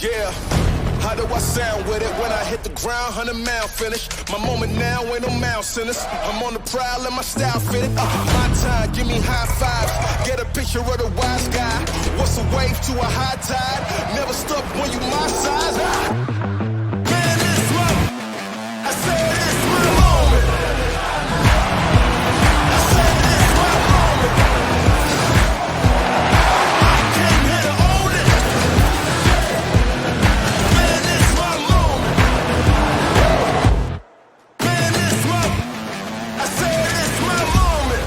Yeah, how do I sound with it when I hit the ground? 100-mile finish. My moment now ain't no mouse sinners. I'm on the prowl and my style fitted. My time, give me high fives. Get a picture of the wise guy. What's a wave to a high tide? Never stop when you my size. Man, this moment. I said it's my moment. I said it's my moment. I came here to own it. Man, it's my moment. Man, it's my. I said it's my moment.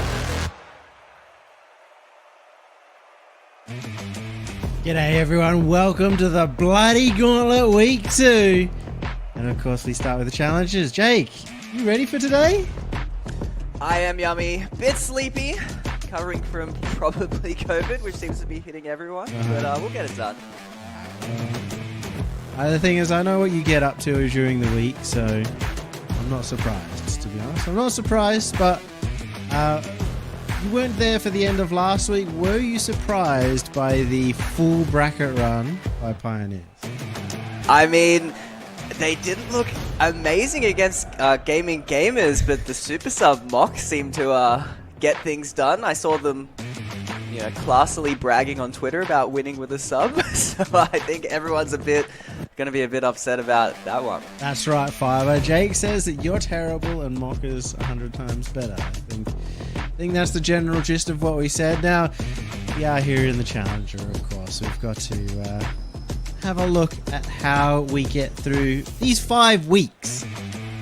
G'day everyone, welcome to the bloody Gauntlet Week 2. And of course we start with the challenges. Jake, you ready for today? I am yummy. Bit sleepy, recovering from probably COVID, which seems to be hitting everyone, but we'll get it done. The thing is, I know what you get up to during the week, so I'm not surprised, to be honest. I'm not surprised, but you weren't there for the end of last week. Were you surprised by the full bracket run by Pioneers? I mean, they didn't look amazing against gaming gamers, but the Super Sub mock seemed to get things done. I saw them, classily bragging on Twitter about winning with a sub, so I think everyone's going to be a bit upset about that one. That's right, Fiverr. Jake says that you're terrible and Mock is 100 times better. I think that's the general gist of what we said. Now, we are here in the Challenger, of course. We've got to have a look at how we get through these 5 weeks.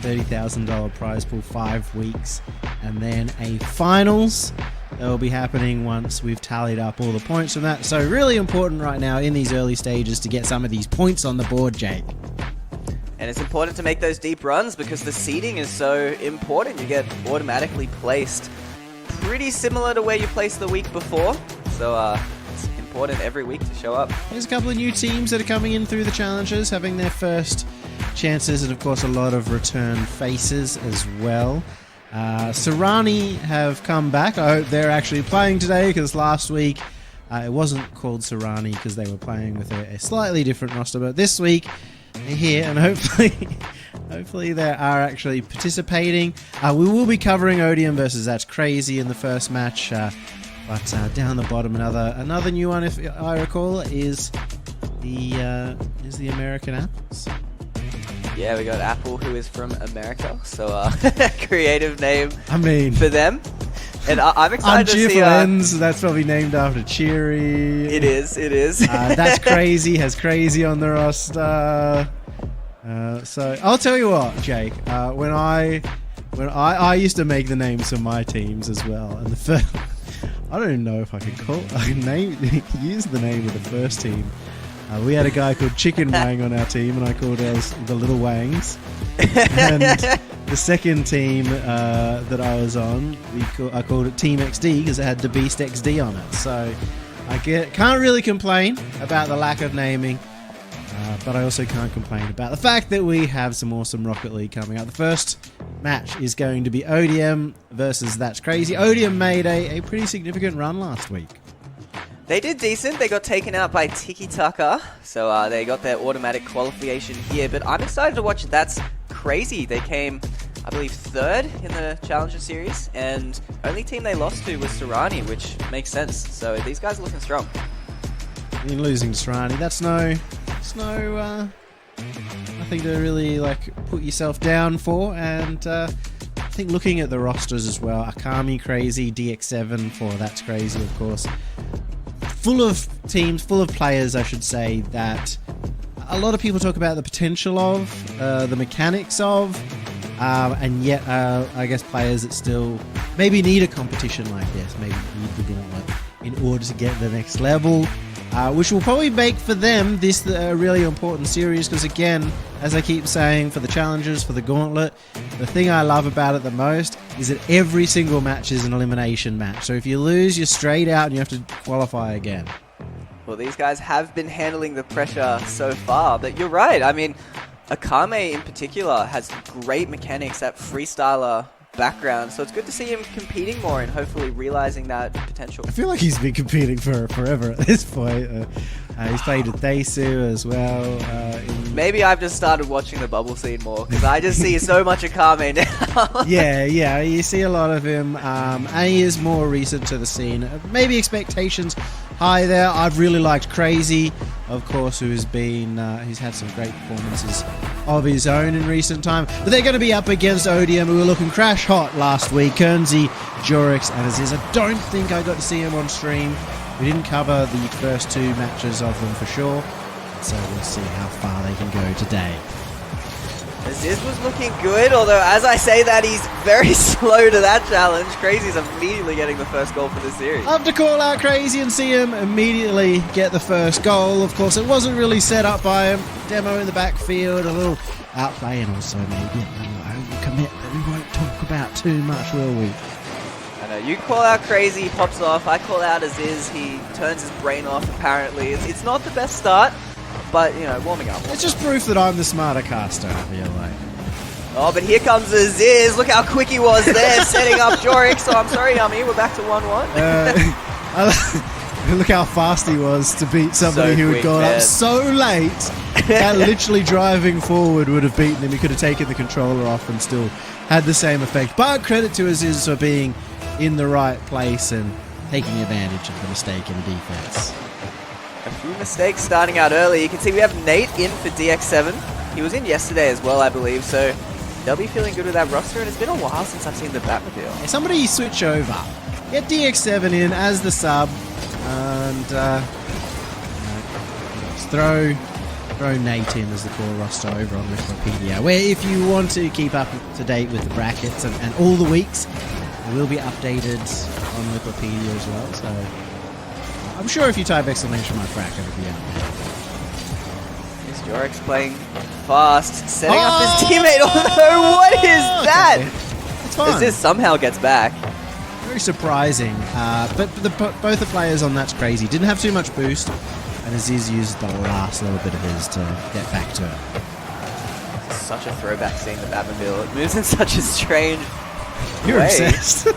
$30,000 prize pool, 5 weeks. And then a finals that will be happening once we've tallied up all the points from that. So really important right now in these early stages to get some of these points on the board, Jake. And it's important to make those deep runs because the seeding is so important. You get automatically placed pretty similar to where you placed the week before. So it's important every week to show up. There's a couple of new teams that are coming in through the challenges, having their first chances, and of course a lot of return faces as well. Serrani have come back. I hope they're actually playing today, because last week it wasn't called Serrani because they were playing with a slightly different roster, but this week they're here, and hopefully they are actually participating. We will be covering ODM versus That's Crazy in the first match, but down the bottom another new one, if I recall, is the American Apples. Yeah, we got Apple, who is from America, so creative name for them. And I'm excited to see... Lens, that's probably named after Cheery. It is. That's Crazy, has Crazy on the roster. So I'll tell you what, Jake. When I used to make the names for my teams as well, and the first, I don't even know if I can use the name of the first team. We had a guy called Chicken Wang on our team, and I called us the Little Wangs. And the second team that I was on, I called it Team XD because it had the Beast XD on it. So I can't really complain about the lack of naming, but I also can't complain about the fact that we have some awesome Rocket League coming up. The first match is going to be ODM versus That's Crazy. ODM made a pretty significant run last week. They did decent. They got taken out by Tiki Taka, so they got their automatic qualification here. But I'm excited to watch That's Crazy. They came, I believe, 3rd in the Challenger Series, and only team they lost to was Serrani, which makes sense. So these guys are looking strong. In losing to Serrani, that's nothing to really put yourself down for. And I think looking at the rosters as well, Akami Crazy, DX7 for That's Crazy, of course. Full of teams, full of players, I should say, that a lot of people talk about the potential of, the mechanics of, and yet I guess players that still maybe need a competition like this, maybe need the Gauntlet in order to get the next level, which will probably make for them this a really important series, because again, as I keep saying, for the challenges, for the Gauntlet, the thing I love about it the most is that every single match is an elimination match. So if you lose, you're straight out and you have to qualify again. Well, these guys have been handling the pressure so far, but you're right. I mean, Akame in particular has great mechanics, that freestyler background, so it's good to see him competing more and hopefully realizing that potential. I feel like he's been competing for forever at this point. He's played with Daisu as well. Maybe I've just started watching the bubble scene more because I just see so much of Kame now. yeah, you see a lot of him, and he is more recent to the scene. Maybe expectations high there. I've really liked Crazy, of course, who's had some great performances of his own in recent time. But they're going to be up against ODM, who were looking crash hot last week. Kernsey, Jorix, and Aziz. I don't think I got to see him on stream. We didn't cover the first 2 matches of them for sure. So we'll see how far they can go today. Aziz was looking good, although as I say that, he's very slow to that challenge. Crazy's immediately getting the first goal for the series. I have to call out Crazy and see him immediately get the first goal. Of course, it wasn't really set up by him. Demo in the backfield, a little outplay, and also maybe a little overcommit that we won't talk about too much, will we? I know, you call out Crazy, he pops off. I call out Aziz, he turns his brain off apparently. It's not the best start, but, you know, warming up. It's just proof that I'm the smarter caster, I feel like. Oh, but here comes Aziz. Look how quick he was there, setting up Jorix. So I'm sorry, Yummy, we're back to 1-1. Look how fast he was to beat somebody So who had quick, gone man. up so late. That literally driving forward would have beaten him. He could have taken the controller off and still had the same effect. But credit to Aziz for being in the right place and taking advantage of the mistake in defense. A few mistakes starting out early. You can see we have Nate in for DX7. He was in yesterday as well, I believe, so they'll be feeling good with that roster, and it's been a while since I've seen the Batmobile. Hey, somebody switch over. Get DX7 in as the sub, and let's throw Nate in as the core roster over on Wikipedia, where if you want to keep up to date with the brackets and all the weeks, it will be updated on Wikipedia as well, so I'm sure if you type exclamation mark bracket, it'll be out there. Is Jorix playing fast, setting up his teammate? Oh no, what is that? Okay. It's fine. Aziz somehow gets back. Very surprising, but both the players on That's Crazy didn't have too much boost, and Aziz used the last little bit of his to get back to it. Such a throwback seeing the Batmobile. It moves in such a strange You're way. obsessed.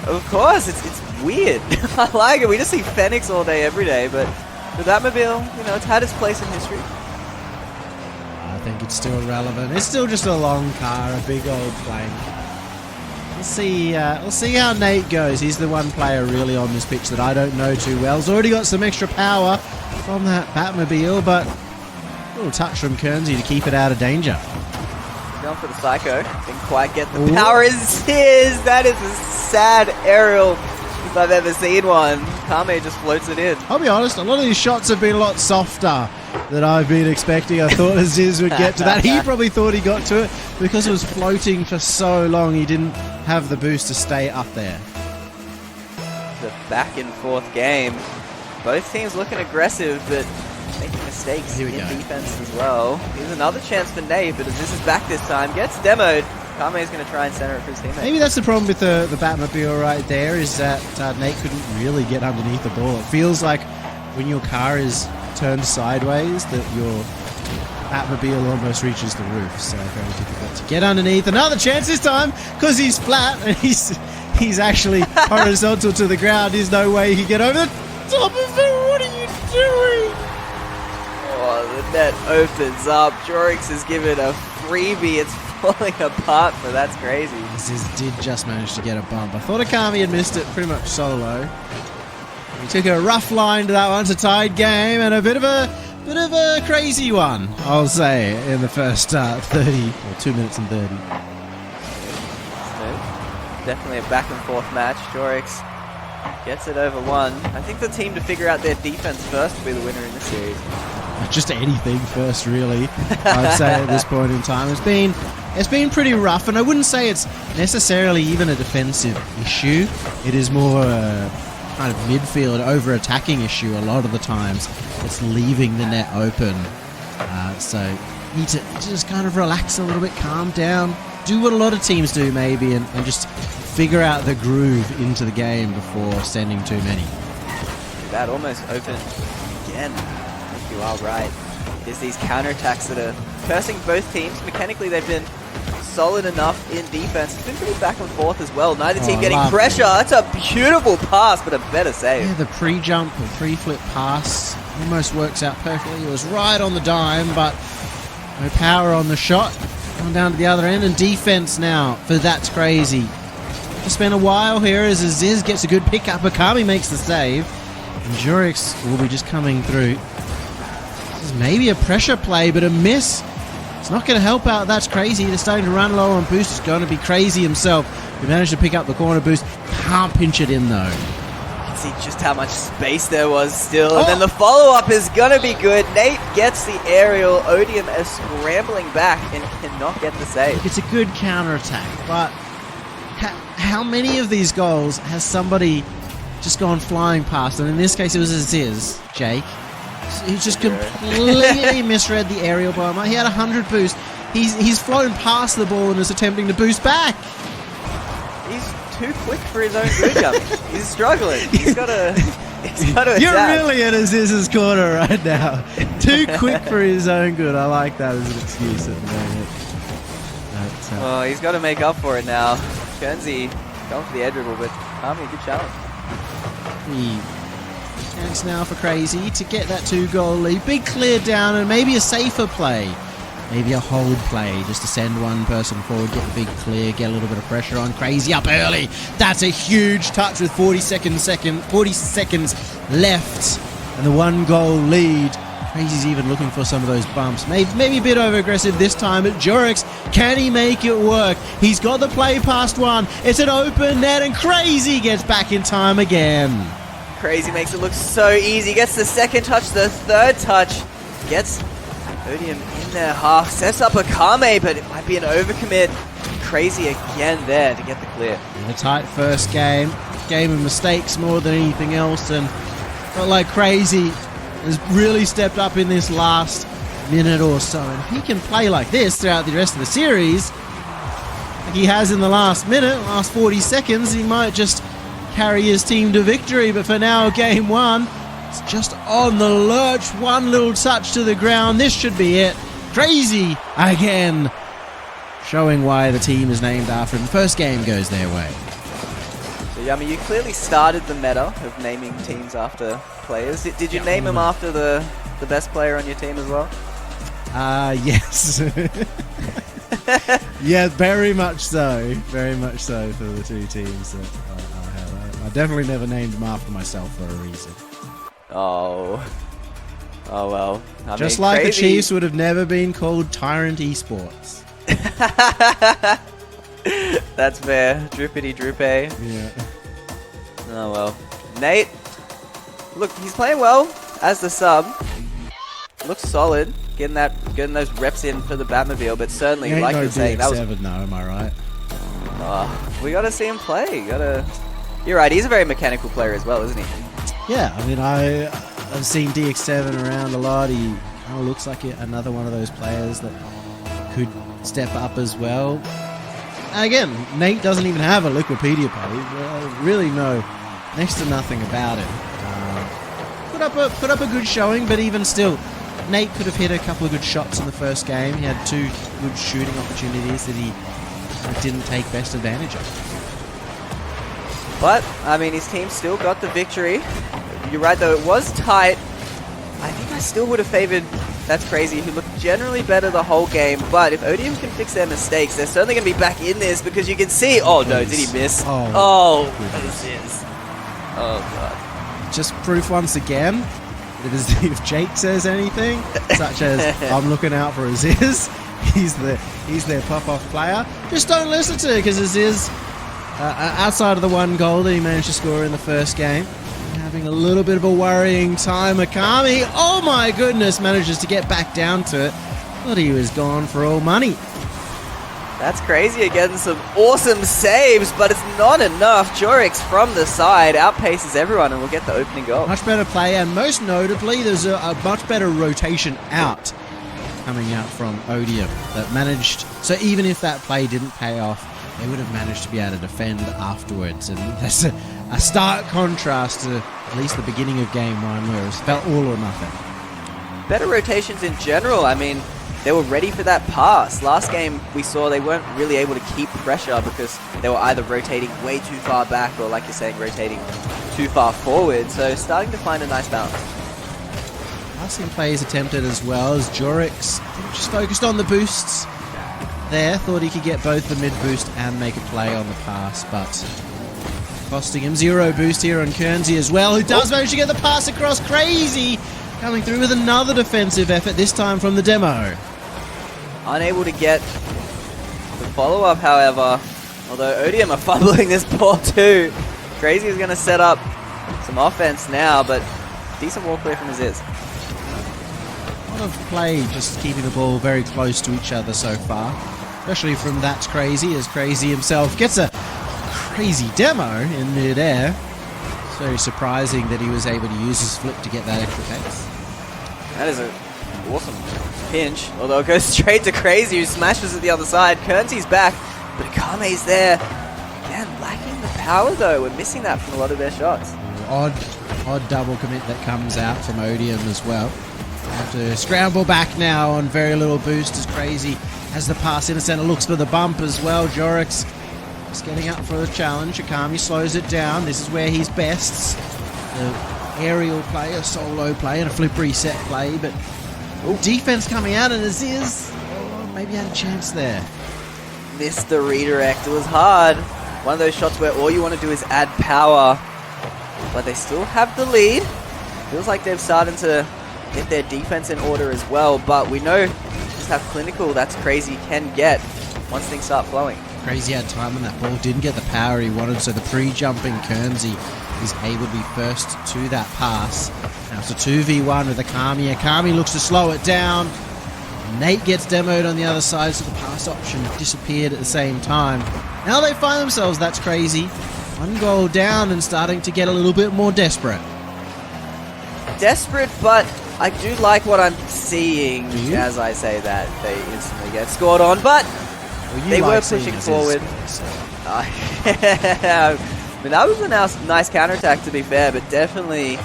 Of course, it's weird. I like it. We just see Phoenix all day, every day, but the Batmobile, you know, it's had its place in history. I think it's still relevant. It's still just a long car, a big old plane. We'll see how Nate goes. He's the one player really on this pitch that I don't know too well. He's already got some extra power from that Batmobile, but a little touch from Kernsey to keep it out of danger. Going for the Psycho. Didn't quite get the power. Is his. That is a sad aerial if I've ever seen one. Kame just floats it in. I'll be honest, a lot of these shots have been a lot softer than I've been expecting. I thought Aziz would get to that. He probably thought he got to it because it was floating for so long. He didn't have the boost to stay up there. The back and forth game. Both teams looking aggressive, but making mistakes in defense as well. Here's another chance for Nate, but Aziz is back this time. Gets demoed. Kame's going to try and center it for his teammate. Maybe that's the problem with the Batmobile right there, is that Nate couldn't really get underneath the ball. It feels like when your car is turned sideways that your Batmobile almost reaches the roof, so very difficult to get underneath. Another chance this time, because he's flat and he's actually horizontal to the ground. There's no way he can get over the top of it. What are you doing? Oh, the net opens up. Jorix has given a freebie. It's falling apart, but that's crazy. This did just manage to get a bump. I thought Akami had missed it pretty much solo. He took a rough line to that one. It's a tied game and a bit of a crazy one, I'll say, in the first 30 or 2 minutes and 30. Definitely a back and forth match. Jorix gets it over one. I think the team to figure out their defense first will be the winner in this series. Just anything first, really, I'd say at this point in time. It's been pretty rough, and I wouldn't say it's necessarily even a defensive issue. It is more a kind of midfield over-attacking issue a lot of the times. It's leaving the net open. So you need to just kind of relax a little bit, calm down, do what a lot of teams do maybe, and just figure out the groove into the game before sending too many. That almost opened again. You are right. There's these counterattacks that are cursing both teams. Mechanically, they've been solid enough in defense. It's been pretty back and forth as well. Neither team getting pressure. That's a beautiful pass, but a better save. Yeah, the pre-jump or pre-flip pass Almost works out perfectly. It was right on the dime, but no power on the shot. Going down to the other end, and defense now for That's Crazy. Just spent a while here as Aziz gets a good pick up. Akami makes the save, and Jurix will be just coming through. This is maybe a pressure play, but a miss. It's not going to help out That's Crazy. They're starting to run low on boost. It's going to be Crazy himself. He managed to pick up the corner boost. Can't pinch it in, though. See just how much space there was still, and then the follow-up is gonna be good. Nate gets the aerial. ODM is scrambling back and cannot get the save. It's a good counterattack, but how many of these goals has somebody just gone flying past? And in this case, it was Aziz, Jake. He just completely misread the aerial bomber. He had 100 boost. He's flown past the ball and is attempting to boost back. He's too quick for his own good, Yummy. He's struggling. He's got to You're adapt. really in Aziz's corner right now. Too quick for his own good. I like that as an excuse at the moment. Oh, he's got to make up for it now. Guernsey going for the edge dribble, but Army, good challenge. Chance now for Crazy to get that 2-goal lead. Big clear down and maybe a safer play. Maybe a hold play just to send one person forward, get a big clear, get a little bit of pressure on. Crazy up early. That's a huge touch with 40 seconds left and the 1-goal lead. Crazy's even looking for some of those bumps. Maybe a bit over-aggressive this time, but Jurix, can he make it work? He's got the play past one. It's an open net, and Crazy gets back in time again. Crazy makes it look so easy. Gets the second touch, the third touch. Gets ODM in their half. Sets up a Kame, but it might be an overcommit. Crazy again there to get the clear. In a tight first game. Game of mistakes more than anything else, and felt like Crazy has really stepped up in this last minute or so. And if he can play like this throughout the rest of the series, like he has in the last minute, last 40 seconds, he might just carry his team to victory. But for now, game one, it's just on the lurch. One little touch to the ground. This should be it. Crazy again, showing why the team is named after him. The first game goes their way. So, Yummy, you clearly started the meta of naming teams after players. Did you name him after the best player on your team as well? Yes. Yeah, very much so. Very much so for the two teams that I have. I definitely never named them after myself for a reason. Oh well. Just like Crazy. The Chiefs would have never been called Tyrant Esports. That's fair. Droopity droopay. Yeah. Oh well. Nate, look, he's playing well as the sub. Looks solid. Getting those reps in for the Batmobile, but certainly, like you're saying, that was DX7 though, am I right? we gotta see him play. You're right. He's a very mechanical player as well, isn't he? Yeah, I mean, I've seen DX7 around a lot. He kind of looks like another one of those players that could step up as well. Again, Nate doesn't even have a Liquipedia page. I really know next to nothing about him. Put up a good showing, but even still, Nate could have hit a couple of good shots in the first game. He had 2 good shooting opportunities that he didn't take best advantage of. But, I mean, his team still got the victory. You're right, though, it was tight. I think I still would have favored That's Crazy, who looked generally better the whole game. But if ODM can fix their mistakes, they're certainly going to be back in this because you can see... Oh, no, did he miss? Oh, this is... Oh, God. Just proof once again that if Jake says anything, such as, I'm looking out for Aziz, he's their pop-off player, just don't listen to it because Aziz... outside of the 1 goal that he managed to score in the first game, having a little bit of a worrying time. Akami, oh my goodness, manages to get back down to it. Thought he was gone for all money. That's Crazy getting some awesome saves, but it's not enough. Jorix from the side outpaces everyone and will get the opening goal. Much better play, and most notably, there's a much better rotation out coming out from ODM that managed. So even if that play didn't pay off, they would have managed to be able to defend afterwards. And that's a stark contrast to at least the beginning of game 1 where it felt all or nothing. Better rotations in general. I mean, they were ready for that pass. Last game we saw they weren't really able to keep pressure because they were either rotating way too far back or, like you're saying, rotating too far forward. So starting to find a nice balance. passing plays attempted as well as Jorix just focused on the boosts there. Thought he could get both the mid boost and make a play on the pass, but costing him 0 boost here on Kernsey as well, who does manage to get the pass across. Crazy coming through with another defensive effort, this time from the demo. Unable to get the follow-up, however, although ODM are fumbling this ball too. Crazy is going to set up some offense now, but decent wall clear from Aziz. A lot of play, just keeping the ball very close to each other so far, especially from That's Crazy, as Crazy himself gets a crazy demo in mid-air. It's very surprising that he was able to use his flip to get that extra pace. That is an awesome pinch, although it goes straight to Crazy, who smashes at the other side. Kernsey's back, but Akame's there. Again, lacking the power though. We're missing that from a lot of their shots. Odd double commit that comes out from ODM as well. Have to scramble back now on very little boost as Crazy has the pass in the center, looks for the bump as well. Jorix is getting up for the challenge. Akami slows it down. This is where he's best. The aerial play, a solo play, and a flip reset play, but defense coming out, and Aziz maybe had a chance there. Missed the redirect. It was hard. One of those shots where all you want to do is add power, but they still have the lead. Feels like they've started to get their defense in order as well, but we know just how clinical That's Crazy can get once things start flowing. Crazy had time on that ball, didn't get the power he wanted, so the pre-jumping Kernsey is able to be first to that pass. Now it's a 2v1 with Akami. Akami looks to slow it down. Nate gets demoed on the other side, so the pass option disappeared at the same time. Now they find themselves, That's Crazy, 1 goal down and starting to get a little bit more desperate. Desperate, but I do like what I'm seeing as I say that. They instantly get scored on, but they were pushing forward. I mean, that was a nice counterattack, to be fair, but definitely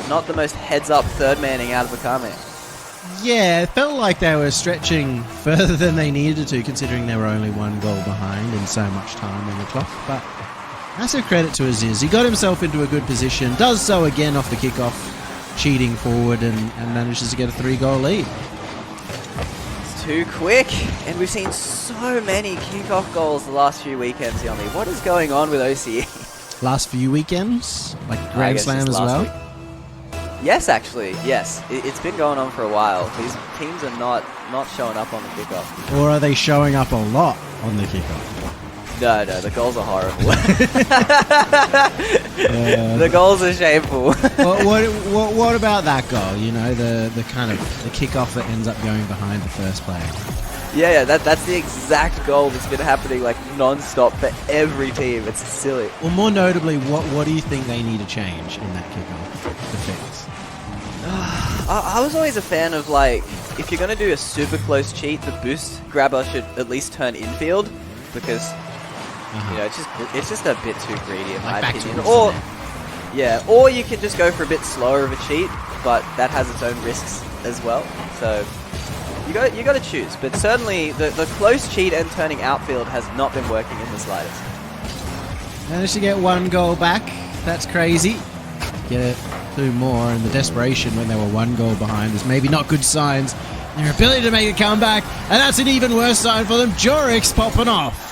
not the most heads-up third-manning out of Akame. Yeah, it felt like they were stretching further than they needed to, considering they were only 1 goal behind and so much time on the clock. But massive credit to Aziz. He got himself into a good position, does so again off the kickoff, cheating forward, and manages to get a 3-goal lead. It's too quick, and we've seen so many kickoff goals the last few weekends, Yomi. What is going on with OCE? Last few weekends? Like Grand Slam as well? Week. Yes, actually, yes. It's been going on for a while. These teams are not showing up on the kickoff. Or are they showing up a lot on the kickoff? No, the goals are horrible. The goals are shameful. What about that goal? You know, the kind of the kickoff that ends up going behind the first player. Yeah, that's the exact goal that's been happening like non-stop for every team. It's silly. Well, more notably, what do you think they need to change in that kickoff defense? I was always a fan of, like, if you're going to do a super close cheat, the boost grabber should at least turn infield, because you know, it's just a bit too greedy in my opinion. Or you can just go for a bit slower of a cheat, but that has its own risks as well. So you got to choose. But certainly the close cheat and turning outfield has not been working in the slightest. Managed to get 1 goal back. That's Crazy. Get 2 more, and the desperation when they were 1 goal behind is maybe not good signs. Their ability to make a comeback, and that's an even worse sign for them. Jorix popping off.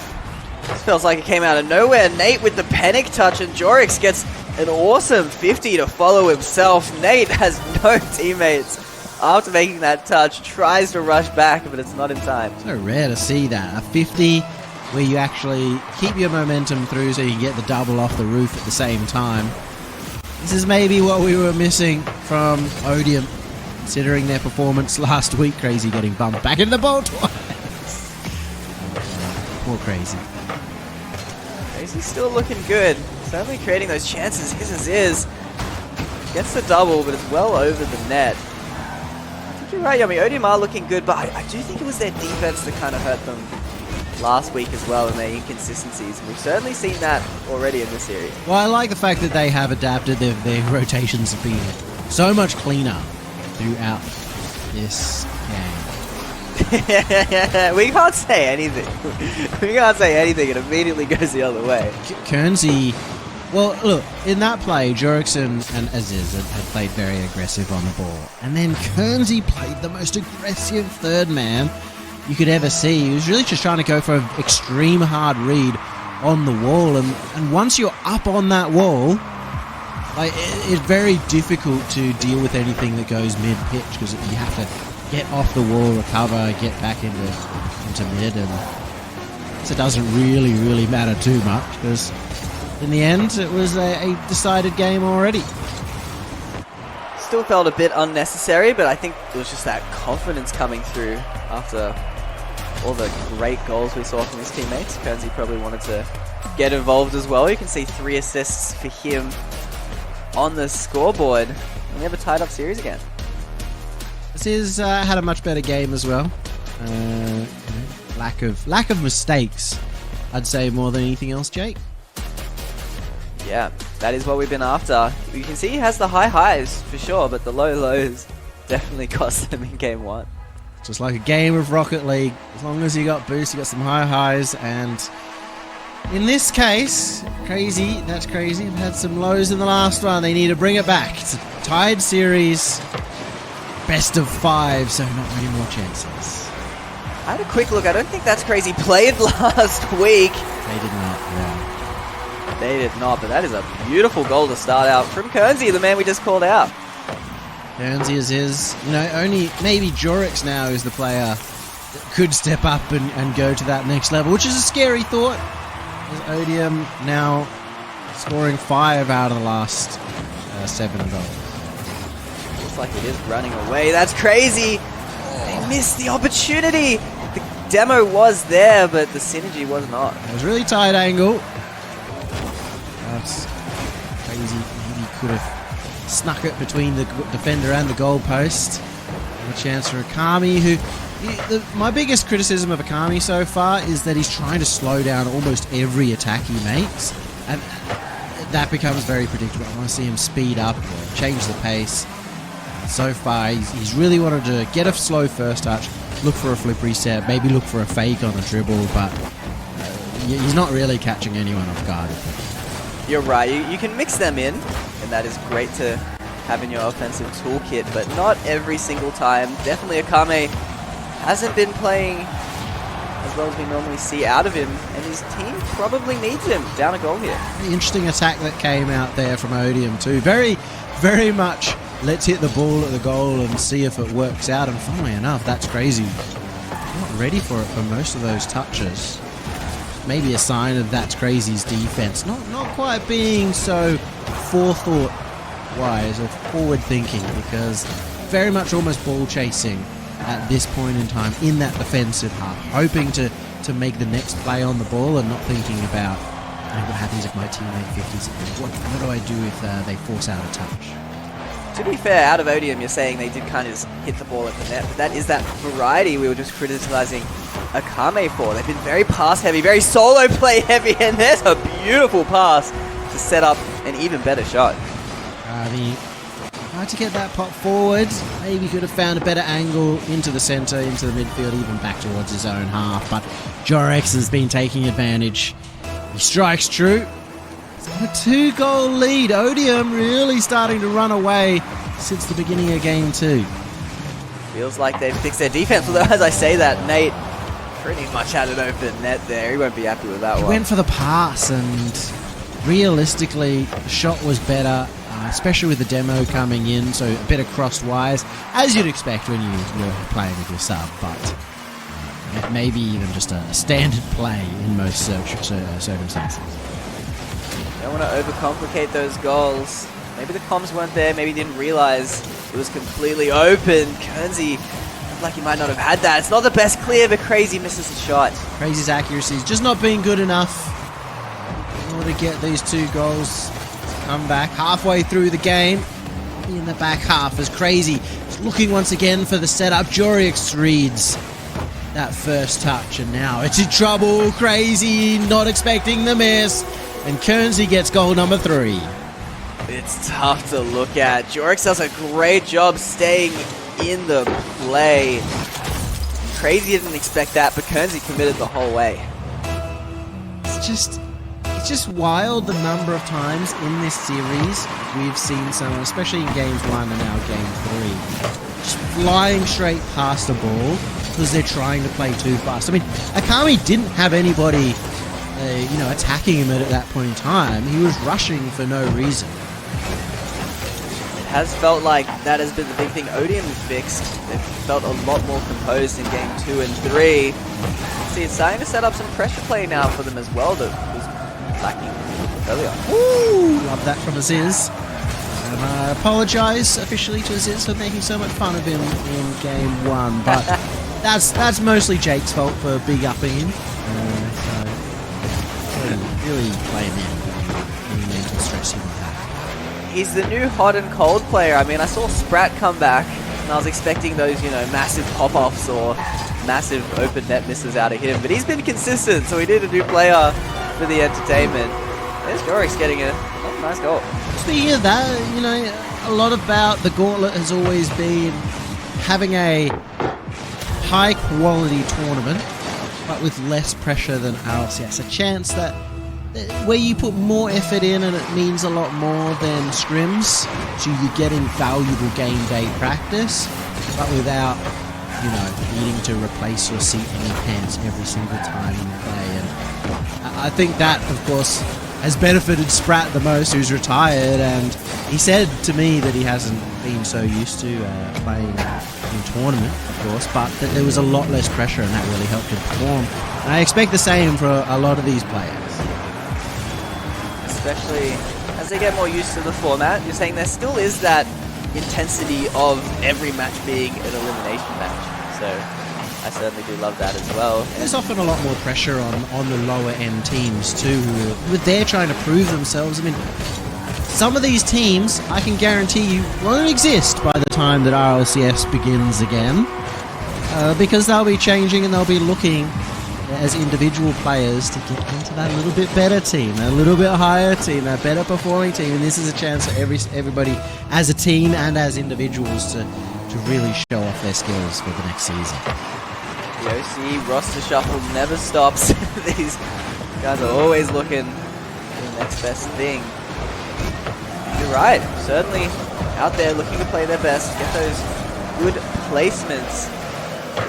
This feels like it came out of nowhere. Nate with the panic touch, and Jorix gets an awesome 50 to follow himself. Nate has no teammates after making that touch. Tries to rush back, but it's not in time. So rare to see that. A 50 where you actually keep your momentum through so you can get the double off the roof at the same time. This is maybe what we were missing from ODM, considering their performance last week. Crazy getting bumped back into the ball twice. Poor Crazy. Crazy's still looking good. Certainly creating those chances. His is. Gets the double, but it's well over the net. I think you're right, Yummy. ODM are looking good, but I do think it was their defense that kind of hurt them last week as well, and their inconsistencies. And we've certainly seen that already in this series. Well, I like the fact that they have adapted. Their rotations have been so much cleaner throughout this game. We can't say anything. We can't say anything. It immediately goes the other way. Kernsey Well, look, in that play, Jorix and Aziz had played very aggressive on the ball. And then Kernsey played the most aggressive third man you could ever see. He was really just trying to go for an extreme hard read on the wall. And once you're up on that wall, like, it's very difficult to deal with anything that goes mid-pitch because you have to get off the wall, recover, get back into mid. And so it doesn't really matter too much because in the end, it was a decided game already. Still felt a bit unnecessary, but I think it was just that confidence coming through after all the great goals we saw from his teammates. Kernsey probably wanted to get involved as well. You can see 3 assists for him on the scoreboard. And we have a tied up series again. This had a much better game as well. Lack of mistakes, I'd say, more than anything else, Jake. Yeah, that is what we've been after. You can see he has the high highs for sure, but the low lows definitely cost them in game 1. Just like a game of Rocket League, as long as you got boost, you got some high highs, and in this case, that's crazy. They've had some lows in the last one. They need to bring it back. It's a tied series, best of 5, so not many more chances. I had a quick look. I don't think That's Crazy played last week. They did not, yeah. They did not, but that is a beautiful goal to start out from Kernsey, the man we just called out. Kernsey is his, only maybe Jorix now is the player that could step up and go to that next level, which is a scary thought. As ODM now scoring 5 out of the last 7 goals. Looks like it is running away. That's crazy. They missed the opportunity. The demo was there, but the synergy was not. It was really tight angle. That's crazy. Maybe could have snuck it between the defender and the goalpost. And a chance for Akami, my biggest criticism of Akami so far is that he's trying to slow down almost every attack he makes. And that becomes very predictable. I want to see him speed up or change the pace. So far, he's really wanted to get a slow first touch, look for a flip reset, maybe look for a fake on a dribble, but he's not really catching anyone off guard. You're right, you can mix them in, and that is great to have in your offensive toolkit, but not every single time. Definitely Akame hasn't been playing as well as we normally see out of him, and his team probably needs him. Down a goal here. The interesting attack that came out there from ODM too. Very much let's hit the ball at the goal and see if it works out, and funnily enough, That's Crazy not ready for it for most of those touches. Maybe a sign of That's Crazy's defense not quite being so forethought wise or forward thinking, because very much almost ball chasing at this point in time in that defensive half, hoping to make the next play on the ball and not thinking about what happens if my teammate 50s. What do I do if they force out a touch? To be fair, out of ODM, you're saying they did kind of just hit the ball at the net, but that is that variety we were just criticizing Akame for. They've been very pass heavy, very solo play heavy, and there's a beautiful pass to set up an even better shot. Tried to get that pop forward. Maybe could have found a better angle into the center, into the midfield, even back towards his own half, but Jorix has been taking advantage. He strikes true. It's got a 2-goal lead. ODM really starting to run away since the beginning of game 2. Feels like they've fixed their defense, although as I say that, Nate pretty much had an open net there. He won't be happy with that one. He went for the pass, and realistically, the shot was better, especially with the demo coming in, so a bit of crossed wires, as you'd expect when you're playing with your sub, but maybe even just a standard play in most circumstances. Don't want to overcomplicate those goals. Maybe the comms weren't there, maybe he didn't realize it was completely open. Kernsey looked like he might not have had that. It's not the best clear, but Crazy misses the shot. Crazy's accuracy is just not being good enough in order to get these 2 goals. Come back halfway through the game. In the back half as Crazy is looking once again for the setup. Jorix reads that first touch, and now it's in trouble. Crazy not expecting the miss, and Kernsey gets goal number 3. It's tough to look at. Jorix does a great job staying in the play. Crazy didn't expect that, but Kernsey committed the whole way. It's just, it's just wild the number of times in this series we've seen someone, especially in games 1 and now game 3, just flying straight past the ball because they're trying to play too fast. I mean, Akami didn't have anybody, attacking him at that point in time. He was rushing for no reason. It has felt like that has been the big thing ODM fixed. They've felt a lot more composed in game 2 and 3. See, it's starting to set up some pressure play now for them as well that was lacking earlier. Ooh, love that from Aziz. And I apologise officially to Aziz for making so much fun of him in game 1, but that's mostly Jake's fault for big upping him. So really blame him for any mental stress he might have. He's the new hot and cold player. I mean, I saw Sprat come back, and I was expecting those, massive pop-offs or massive open net misses out of him, but he's been consistent, so we need a new player for the entertainment. There's Jorix getting a nice goal. Speaking of that, a lot about the Gauntlet has always been having a high-quality tournament, but with less pressure than RLCS. A chance that where you put more effort in and it means a lot more than scrims, so you're getting valuable game day practice, but without, needing to replace your seat in your pants every single time you play. And I think that, of course, has benefited Sprat the most, who's retired, and he said to me that he hasn't been so used to playing in tournament, of course, but that there was a lot less pressure and that really helped him perform. And I expect the same for a lot of these players. Especially as they get more used to the format. You're saying there still is that intensity of every match being an elimination match. So I certainly do love that as well. There's often a lot more pressure on the lower end teams too, who they're trying to prove themselves. I mean, some of these teams, I can guarantee you, won't exist by the time that RLCS begins again, because they'll be changing and they'll be looking as individual players to get into that little bit better team, a little bit higher team, a better performing team, and this is a chance for everybody as a team and as individuals to really show off their skills for the next season. The OC roster shuffle never stops. These guys are always looking for the next best thing. You're right, certainly out there looking to play their best, get those good placements.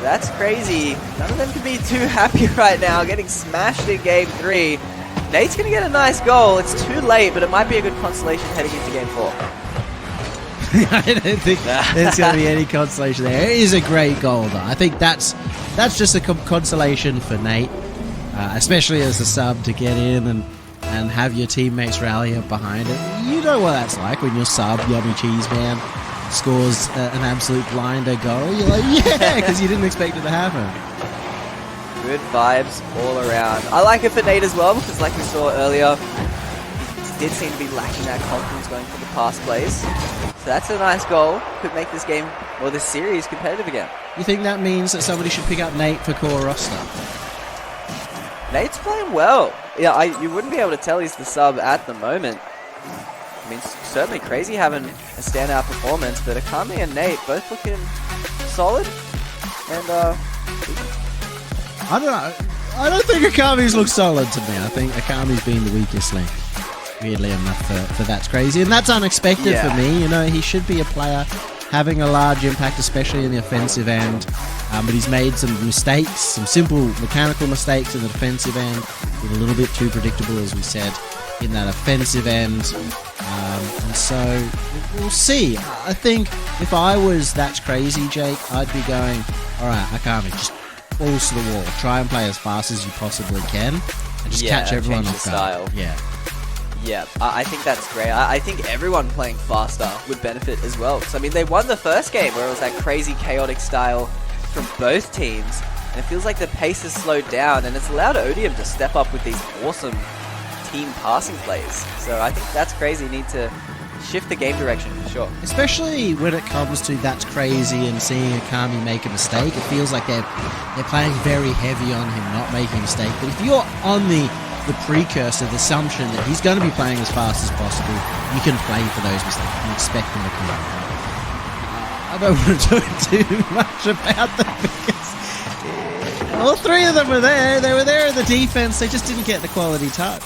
That's crazy. None of them can be too happy right now, getting smashed in game 3. Nate's going to get a nice goal. It's too late, but it might be a good consolation heading into game 4. I don't think there's going to be any consolation there. It is a great goal, though. I think that's just a consolation for Nate, especially as a sub, to get in and have your teammates rally up behind it. You know what that's like when your sub, Yummy Cheese Man, scores an absolute blinder goal. You're like, yeah, because you didn't expect it to happen. Good vibes all around. I like it for Nate as well, because like we saw earlier, he did seem to be lacking that confidence going for the pass plays. So that's a nice goal. Could make this game, or this series, competitive again. You think that means that somebody should pick up Nate for core roster? Nate's playing well. Yeah, you wouldn't be able to tell he's the sub at the moment. I mean, it's certainly crazy having a standout performance, but Akami and Nate both looking solid. And I don't know. I don't think Akami's looked solid to me. I think Akami's been the weakest link. Weirdly enough, for that's crazy, and that's unexpected for me. He should be a player having a large impact, especially in the offensive end. But he's made some mistakes, some simple mechanical mistakes in the defensive end. Been a little bit too predictable, as we said, in that offensive end. And so we'll see. I think if I was That's Crazy, Jake, I'd be going, all right, Akami, just balls to the wall. Try and play as fast as you possibly can, and just catch everyone off guard. Yeah, I think that's great. I think everyone playing faster would benefit as well. Because, I mean, they won the first game where it was that crazy, chaotic style from both teams. And it feels like the pace has slowed down, and it's allowed ODM to step up with these awesome team passing plays. So I think that's crazy. You need to shift the game direction for sure. Especially when it comes to That's Crazy and seeing Akami make a mistake. It feels like they're playing very heavy on him not making a mistake. But if you're on the precursor, the assumption that he's going to be playing as fast as possible, you can play for those mistakes and expect them to come out. I don't want to talk too much about them because all three of them were there. They were there in the defense. They just didn't get the quality touch.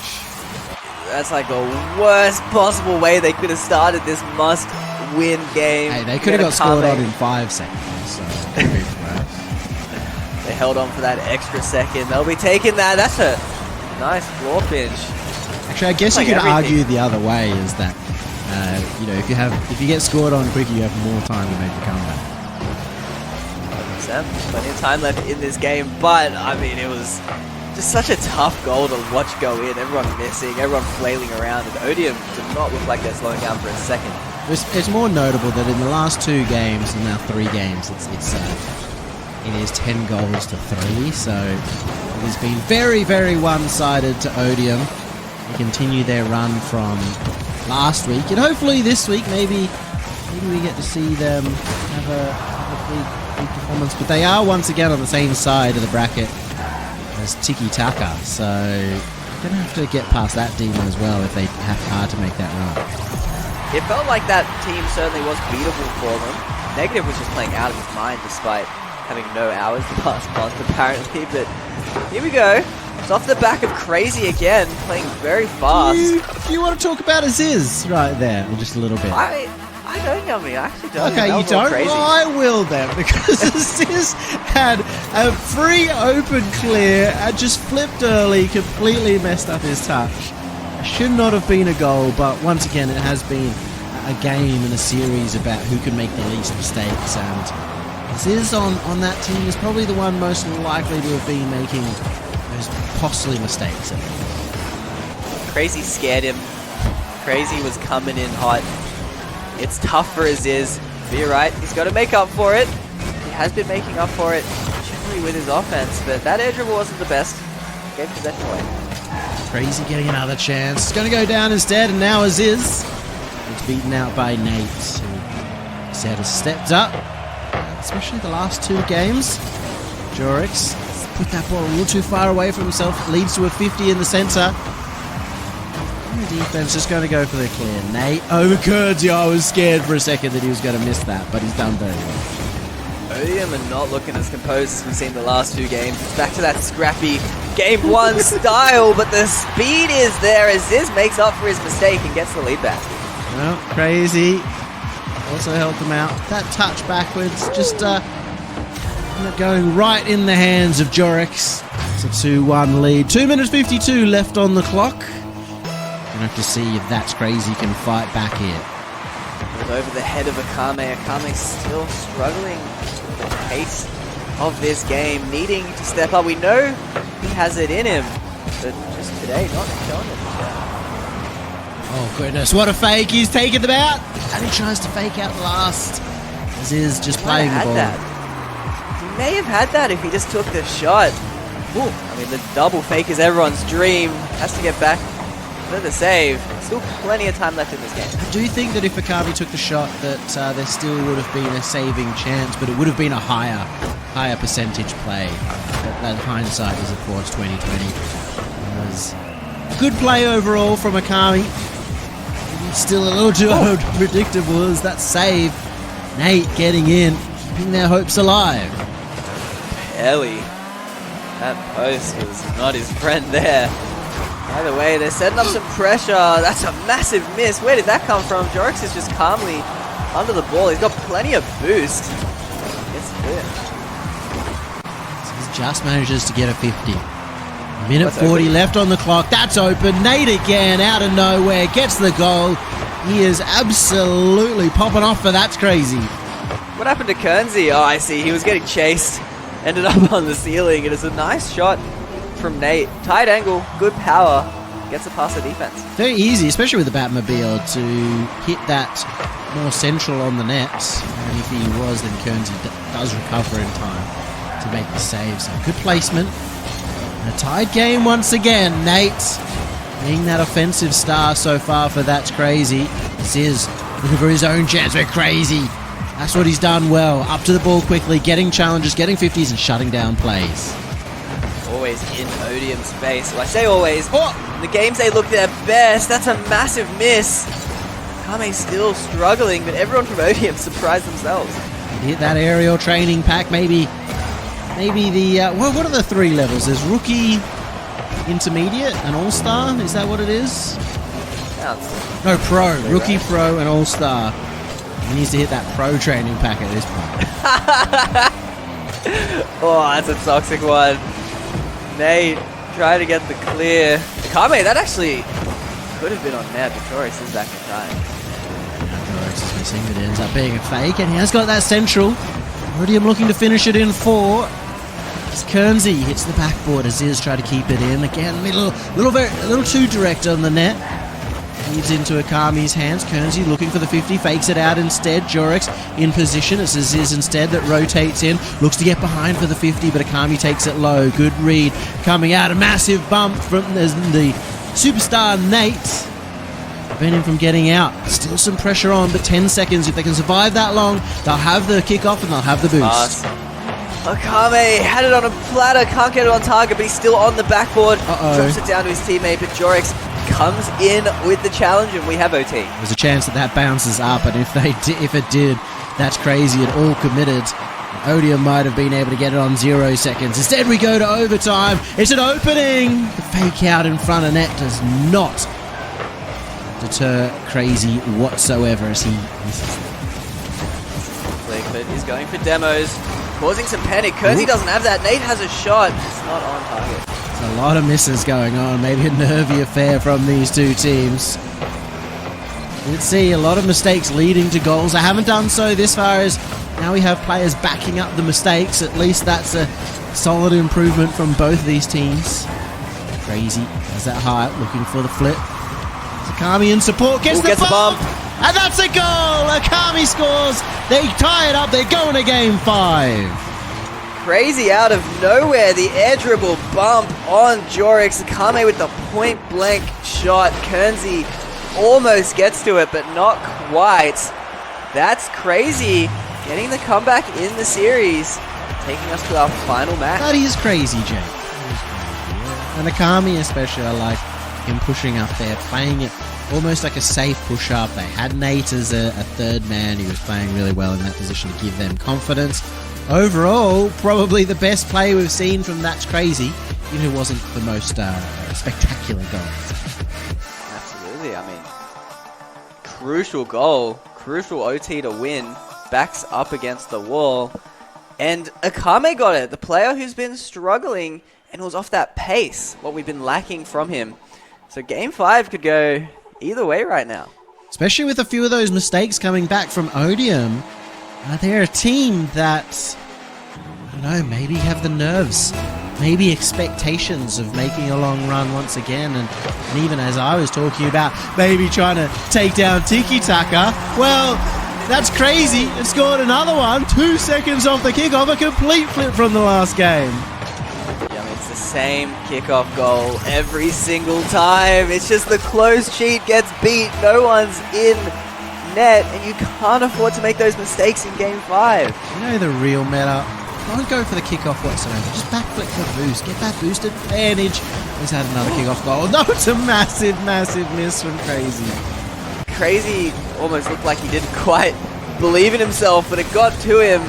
That's like the worst possible way they could have started this must-win game. Hey, they could have got scored on in 5 seconds. So they held on for that extra second. They'll be taking that. That's a nice floor pinch. Actually, I guess you could argue the other way is that you know, if you get scored on quicker, you have more time to make the comeback. Plenty of time left in this game, but I mean, it was just such a tough goal to watch go in. Everyone missing, everyone flailing around, and ODM did not look like they're slowing down for a second. It's more notable that in the last 2 games, and now 3 games, it is 10 goals to 3, so it has been very, very one-sided to ODM. They continue their run from last week, and hopefully this week, maybe we get to see them have a big performance. But they are once again on the same side of the bracket as Tiki Taka, so they're gonna have to get past that demon as well if they have hard to make that run. It felt like that team certainly was beatable for them. Negative was just playing out of his mind despite having no hours the past month apparently, but here we go. It's off the back of Crazy again, playing very fast. Do you want to talk about Aziz right there, or just a little bit? I don't, Yummy. I actually don't. Okay, you don't? Crazy. Well, I will then, because Aziz had a free open clear and just flipped early, completely messed up his touch. Should not have been a goal, but once again, it has been a game and a series about who can make the least mistakes, and Aziz on that team is probably the one most likely to have been making those costly mistakes. Crazy scared him. Crazy was coming in hot. It's tough for Aziz. But you're right, he's got to make up for it. He has been making up for it, generally with his offense, but that air dribble wasn't the best. Gave possession away. Crazy getting another chance. It's going to go down instead, and now Aziz is beaten out by Nate, who said has stepped up, especially the last 2 games. Jorix put that ball a little too far away from himself, leads to a 50 in the centre. The defense just going to go for the clear. Nate over Kurdzie. I was scared for a second that he was going to miss that, but he's done very well. ODM are not looking as composed as we've seen the last 2 games. It's back to that scrappy game 1 style, but the speed is there as Ziz makes up for his mistake and gets the lead back. Well, Crazy also helped them out. That touch backwards, just going right in the hands of Jorix. It's a 2-1 lead. 2 minutes 52 left on the clock. Gonna have to see if That's Crazy can fight back here. It was over the head of Akame. Akame's still struggling with the pace of this game, needing to step up. We know he has it in him, but just today not showing it. Oh goodness, what a fake. He's taken them out, and he tries to fake out the last. This is just playing the ball. He may have had that if he just took the shot. Ooh. I mean, the double fake is everyone's dream. Has to get back for the save. Still plenty of time left in this game. I do think that if Akabe took the shot that there still would have been a saving chance, but it would have been a higher percentage play. That hindsight is of course 2020. It was a good play overall from Akame. Still a little too unpredictable as that save. Nate getting in, keeping their hopes alive. Ellie, that post was not his friend there. Either way, they're setting up some pressure. That's a massive miss. Where did that come from? Jorix is just calmly under the ball. He's got plenty of boost. Gets finished. He just manages to get a 50. Minute 40 left on the clock. That's open. Nate again out of nowhere gets the goal. He is absolutely popping off for That's Crazy. What happened to Kernsey? Oh, I see. He was getting chased. Ended up on the ceiling. It is a nice shot from Nate. Tight angle, good power. Gets it past the defense. Very easy, especially with the Batmobile, to hit that more central on the net. And if he was, then Kernsey does recover in time to make the save. So good placement. A tied game once again. Nate being that offensive star so far for That's Crazy. This is looking for his own chance. We're Crazy. That's what he's done well. Up to the ball quickly, getting challenges, getting 50s, and shutting down plays. Always in ODM's face. Well, I say always. In the games they look their best. That's a massive miss. Kame's still struggling, but everyone from ODM surprised themselves. Hit that aerial training pack, maybe the what are the 3 levels? There's rookie, intermediate, an all-star? Is that what it is? Sounds No, pro. Really Rookie, right. pro, and all-star. He needs to hit that pro training pack at this point. Oh, that's a toxic one. Nate trying to get the clear. Kame, that actually could have been on net, but Joris is back in time. Joris is missing, but it ends up being a fake, and he has got that central. ODM looking to finish it in 4. As Kernsey hits the backboard, Aziz try to keep it in. Again, a little too direct on the net. Leads into Akami's hands. Kernsey looking for the 50, fakes it out instead. Jorix in position. It's Aziz instead that rotates in. Looks to get behind for the 50, but Akami takes it low. Good read. Coming out, a massive bump from the superstar Nate. Prevent him from getting out. Still some pressure on, but 10 seconds. If they can survive that long, they'll have the kickoff and they'll have the boost. Akame had it on a platter, can't get it on target, but he's still on the backboard. Drops it down to his teammate, but Jorix comes in with the challenge, and we have OT. There's a chance that bounces up, and if it did, that's crazy. It all committed. ODM might have been able to get it on 0 seconds. Instead, we go to overtime. It's an opening. The fake out in front of net does not deter Crazy whatsoever as he misses. But he's going for demos, causing some panic. Kersey doesn't have that. Nate has a shot. It's not on target. There's a lot of misses going on. Maybe a nervy affair from these two teams. Let's see, a lot of mistakes leading to goals. I haven't done so this far as now we have players backing up the mistakes. At least that's a solid improvement from both these teams. Crazy has that height, looking for the flip. Akami in support, gets the bump. And that's a goal! Akami scores. They tie it up. They're going to game 5. Crazy out of nowhere, the air dribble bump on Jorix. Akame with the point blank shot. Kernsey almost gets to it, but not quite. That's Crazy getting the comeback in the series, taking us to our final match. That is crazy, Jake. And Akami especially, I like him pushing up there, playing it almost like a safe push-up. They had Nate as a third man. He was playing really well in that position to give them confidence. Overall, probably the best play we've seen from That's Crazy, even if it wasn't the most spectacular goal. Absolutely, I mean, crucial goal, crucial OT to win, backs up against the wall, and Akame got it, the player who's been struggling and was off that pace, what we've been lacking from him. So game 5 could go either way right now. Especially with a few of those mistakes coming back from ODM. They're a team that, I don't know, maybe have the nerves, maybe expectations of making a long run once again. And even as I was talking about maybe trying to take down Tiki Taka, well, That's Crazy. It scored another one. 2 seconds off the kickoff. A complete flip from the last game. Yeah, I mean, it's the same kickoff goal every single time. It's just the close cheat gets beat. No one's in net, and you can't afford to make those mistakes in Game 5. You know the real meta? Don't go for the kickoff whatsoever. Just backflip for the boost. Get that boosted advantage. He's had another kickoff goal. No, it's a massive, massive miss from Crazy. Crazy almost looked like he didn't quite believe in himself, but it got to him.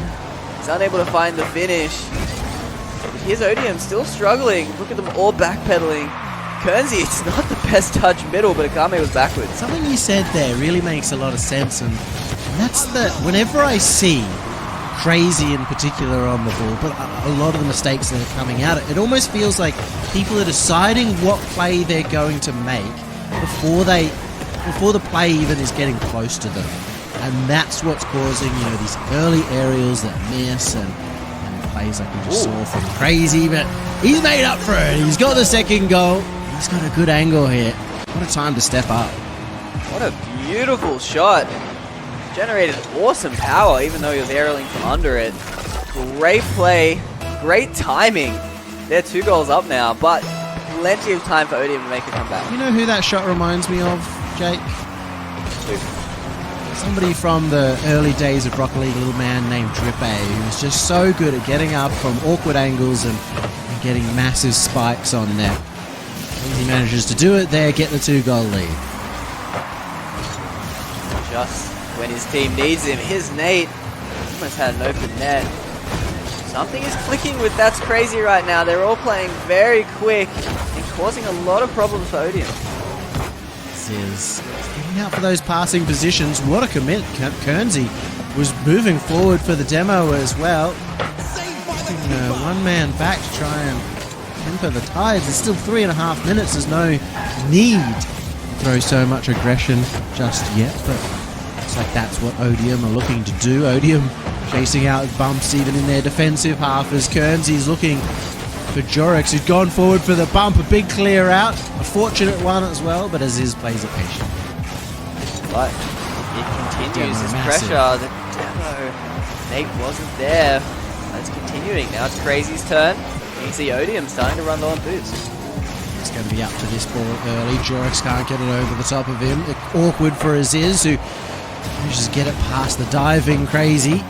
He's unable to find the finish. But here's ODM still struggling. Look at them all backpedaling. Kernsey, it's not the best touch middle, but Akame was backwards. Something you said there really makes a lot of sense, and that's that whenever I see Crazy in particular on the ball, but a lot of the mistakes that are coming out, it almost feels like people are deciding what play they're going to make before the play even is getting close to them. And that's what's causing, you know, these early aerials that miss and plays like we just saw from Crazy, but he's made up for it. He's got the second goal. He's got a good angle here. What a time to step up. What a beautiful shot. Generated awesome power, even though he was aerialing from under it. Great play, great timing. They're 2 goals up now, but plenty of time for ODM to make a comeback. You know who that shot reminds me of, Jake? Somebody from the early days of Rocket League, a little man named Drippe, who was just so good at getting up from awkward angles and getting massive spikes on net. He manages to do it there, get the 2-goal lead. Just when his team needs him, here's Nate. Almost had an open net. Something is clicking with That's Crazy right now. They're all playing very quick and causing a lot of problems for ODM. This is getting out for those passing positions. What a commit. Kernsey was moving forward for the demo as well. One man back to try and temper the tides. There's still 3.5 minutes. There's no need to throw so much aggression just yet, but looks like that's what ODM are looking to do. ODM chasing out bumps even in their defensive half as Kernsey's looking for Jorix, who's gone forward for the bump. A big clear out, a fortunate one as well, but Aziz plays it patient. But it continues this pressure. The demo, Nate wasn't there. It's continuing. Now it's Crazy's turn. You can see ODM starting to run low on boost. It's going to be up to this ball early. Jorix can't get it over the top of him. Awkward for Aziz, who manages to get it past the diving Crazy.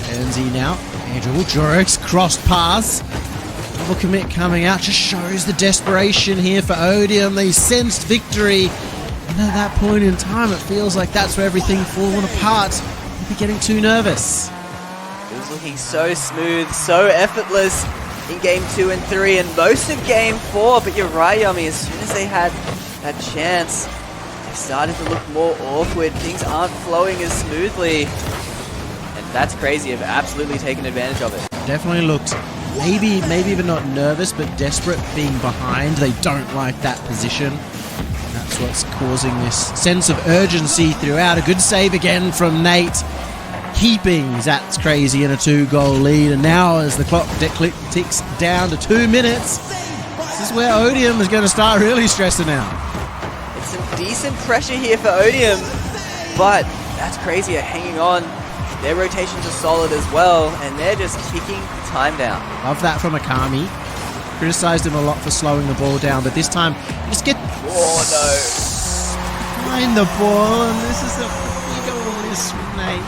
Kernsey now. Andrew Jorix crossed paths. Double commit coming out just shows the desperation here for ODM. They sensed victory. And at that point in time, it feels like that's where everything fallen apart. They'd be getting too nervous. It was looking so smooth, so effortless in game 2 and 3 and most of game 4, but you're right, Yummy, as soon as they had that chance, they started to look more awkward. Things aren't flowing as smoothly. And that's Crazy. Have absolutely taken advantage of it. Definitely looked maybe even not nervous, but desperate being behind. They don't like that position. That's what's causing this sense of urgency throughout. A good save again from Nate. Keeping Zat's Crazy in a 2-goal lead, and now as the clock ticks down to 2 minutes, this is where ODM is going to start really stressing out. It's some decent pressure here for ODM, but that's Crazy are hanging on. Their rotations are solid as well, and they're just kicking time down. Love that from Akami. Criticized him a lot for slowing the ball down, but this time just get behind the ball, and this is a big miss from Nate.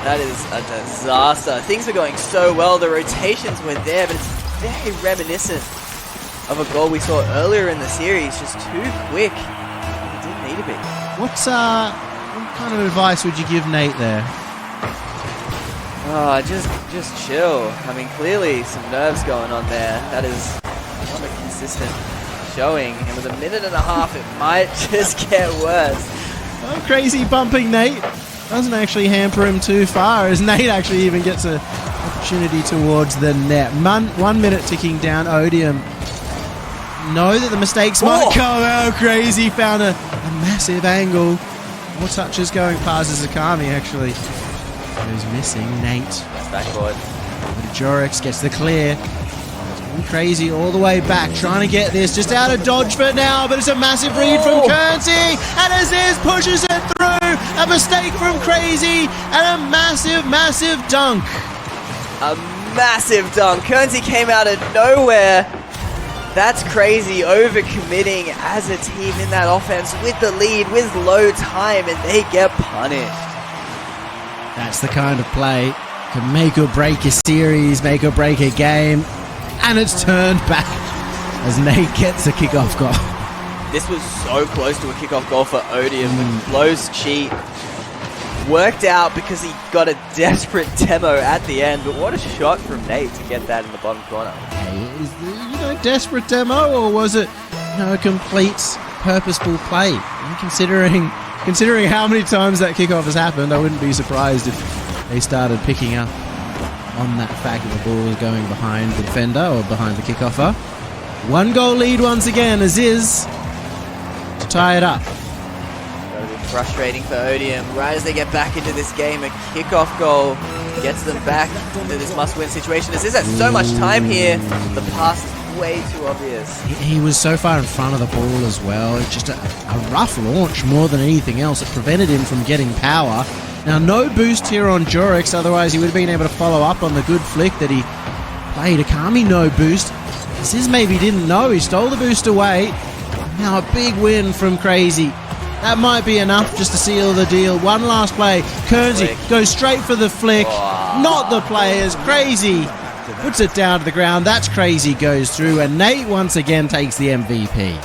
That is a disaster. Things were going so well. The rotations were there, but it's very reminiscent of a goal we saw earlier in the series. Just too quick. It didn't need to be. What kind of advice would you give Nate there? Oh, just chill. I mean, clearly some nerves going on there. That is not a consistent showing. And with 1.5 minutes, it might just get worse. Oh, Crazy bumping Nate. Doesn't actually hamper him too far, as Nate actually even gets an opportunity towards the net. 1 minute ticking down. ODM know that the mistakes might come out. Crazy found a massive angle. More touches going past Zakami actually. Who's missing? Nate. That's backboard. Jorix gets the clear. Crazy all the way back, trying to get this just out of dodge for now, but it's a massive read from Kernsey, and Aziz pushes it through. A mistake from Crazy, and a massive dunk. A massive dunk. Kernsey came out of nowhere. That's Crazy overcommitting as a team in that offense with the lead, with low time, and they get punished. That's the kind of play can make or break a series, make or break a game. And it's turned back as Nate gets a kickoff goal. This was so close to a kickoff goal for ODM. Lowe's cheat worked out because he got a desperate demo at the end. But what a shot from Nate to get that in the bottom corner. Hey, desperate demo, or was it a complete purposeful play? And considering how many times that kickoff has happened, I wouldn't be surprised if they started picking up on that fact that the ball was going behind the defender or behind the kickoffer. 1-goal lead once again, Aziz to tie it up. Gotta be frustrating for ODM. Right as they get back into this game, a kickoff goal gets them back into this must-win situation. Aziz has so much time here. The pass is way too obvious. He was so far in front of the ball as well. It's just a rough launch more than anything else. It prevented him from getting power. Now, no boost here on Jorix, otherwise he would have been able to follow up on the good flick that he played. Akami, no boost. Aziz maybe didn't know. He stole the boost away. Now a big win from Crazy. That might be enough just to seal the deal. One last play. Kernsey goes straight for the flick. Not the players. Crazy puts it down to the ground. That's Crazy goes through, and Nate once again takes the MVP.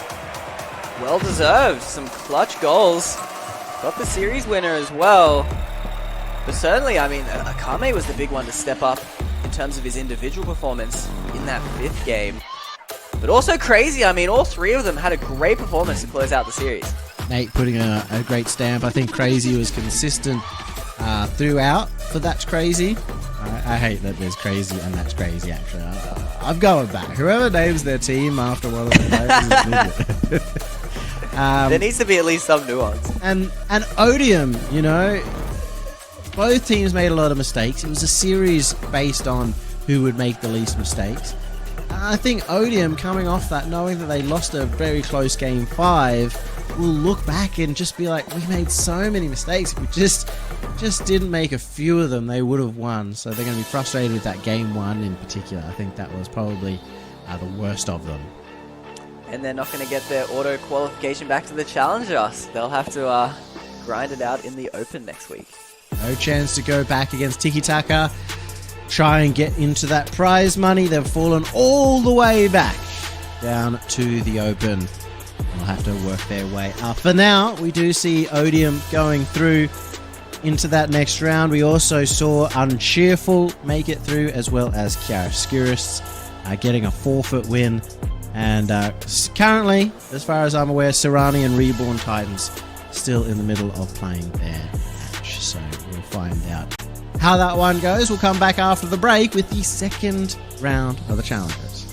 Well deserved. Some clutch goals. Got the series winner as well. But certainly, I mean, Akame was the big one to step up in terms of his individual performance in that 5th game. But also crazy. I mean, all three of them had a great performance to close out the series. Nate putting a great stamp. I think Crazy was consistent throughout for That's Crazy. I hate that there's Crazy and That's Crazy, actually. I'm going back. Whoever names their team after one of their names is an idiot. There needs to be at least some nuance. And ODM, you know, both teams made a lot of mistakes. It was a series based on who would make the least mistakes. I think ODM, coming off that, knowing that they lost a very close game 5, will look back and just be like, we made so many mistakes. If we just didn't make a few of them, they would have won. So they're going to be frustrated with that game 1 in particular. I think that was probably the worst of them. And they're not going to get their auto qualification back to the Challenger. They'll have to grind it out in the Open next week. No chance to go back against Tiki Taka. Try and get into that prize money. They've fallen all the way back down to the Open. They'll have to work their way up. For now, we do see ODM going through into that next round. We also saw Uncheerful make it through, as well as Chiaroscurus getting a forfeit win. And currently, as far as I'm aware, Serrani and Reborn Titans still in the middle of playing their match. So we'll find out how that one goes. We'll come back after the break with the second round of the Challengers.